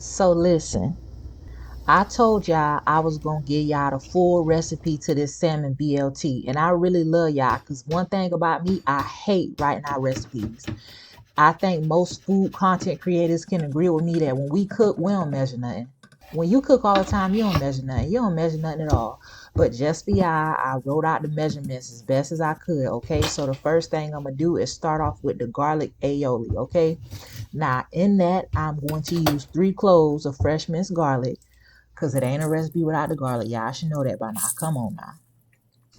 So listen, I told y'all I was gonna give y'all the full recipe to this salmon BLT, and I really love y'all because one thing about me, I hate writing out recipes. I think most food content creators can agree with me that when we cook, we don't measure nothing. When you cook all the time, you don't measure nothing. You don't measure nothing at all. But just for y'all, I wrote out the measurements as best as I could. Okay, so the first thing I'm gonna do is start off with the garlic aioli. Okay, now in that I'm going to use 3 cloves of fresh minced garlic because it ain't a recipe without the garlic. Y'all should know that by now. Come on now.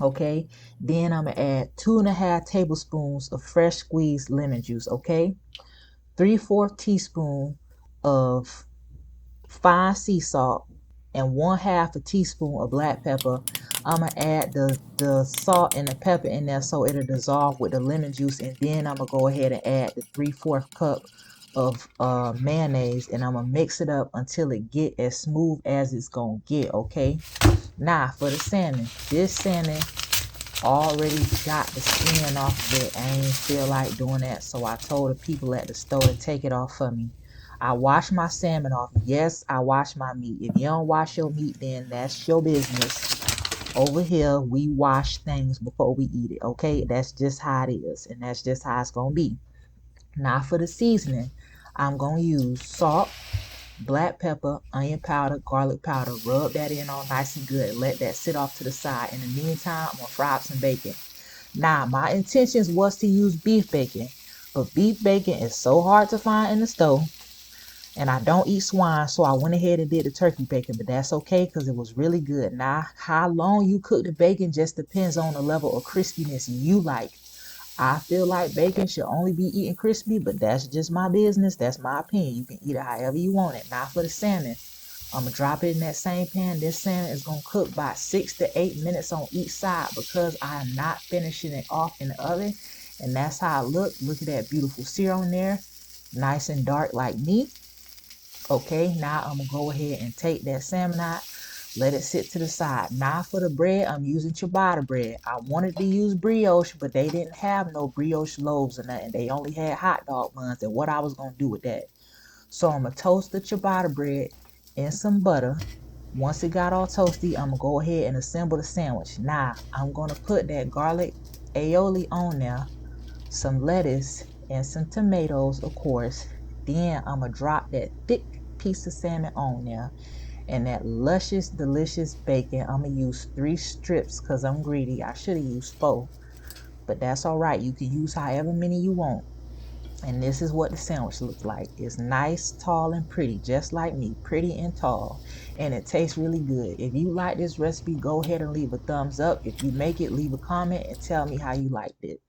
Okay. Then I'm going to add 2.5 tablespoons of fresh squeezed lemon juice. Okay. 3/4 teaspoon of fine sea salt and 1/2 a teaspoon of black pepper. I'm going to add the salt and the pepper in there so it'll dissolve with the lemon juice. And then I'm going to go ahead and add the 3/4 cup of mayonnaise, and I'm going to mix it up until it get as smooth as it's going to get. Okay. Now for the salmon. This salmon already got the skin off of it. I ain't feel like doing that, so I told the people at the store to take it off for me. I wash my salmon off. Yes, I wash my meat. If you don't wash your meat, then that's your business. Over here, we wash things before we eat it. Okay, that's just how it is, and that's just how it's gonna be. Now for the seasoning, I'm gonna use salt, black pepper, onion powder, garlic powder. Rub that in all nice and good. Let that sit off to the side. In the meantime, I'm gonna fry up some bacon. Now, my intentions was to use beef bacon, but beef bacon is so hard to find in the store, and I don't eat swine, so I went ahead and did the turkey bacon, but that's okay because it was really good. Now, how long you cook the bacon just depends on the level of crispiness you like. I feel like bacon should only be eaten crispy, but that's just my business. That's my opinion. You can eat it however you want it. Now for the salmon, I'm gonna drop it in that same pan. This salmon is gonna cook by 6 to 8 minutes on each side because I am not finishing it off in the oven. And that's how it look. Look at that beautiful sear on there. Nice and dark like me. Okay, now I'm gonna go ahead and take that salmon out. Let it sit to the side. Now for the bread, I'm using ciabatta bread. I wanted to use brioche, but they didn't have no brioche loaves or nothing. They only had hot dog buns, and what I was gonna do with that. So I'm gonna toast the ciabatta bread in some butter. Once it got all toasty, I'm gonna go ahead and assemble the sandwich. Now I'm gonna put that garlic aioli on there, some lettuce and some tomatoes, of course. Then I'm gonna drop that thick piece of salmon on there and that luscious, delicious bacon. I'm gonna use 3 strips because I'm greedy. I should have used 4, but that's all right. You can use however many you want. And this is what the sandwich looks like. It's nice, tall, and pretty, just like me, pretty and tall. And it tastes really good. If you like this recipe, go ahead and leave a thumbs up. If you make it, leave a comment and tell me how you liked it.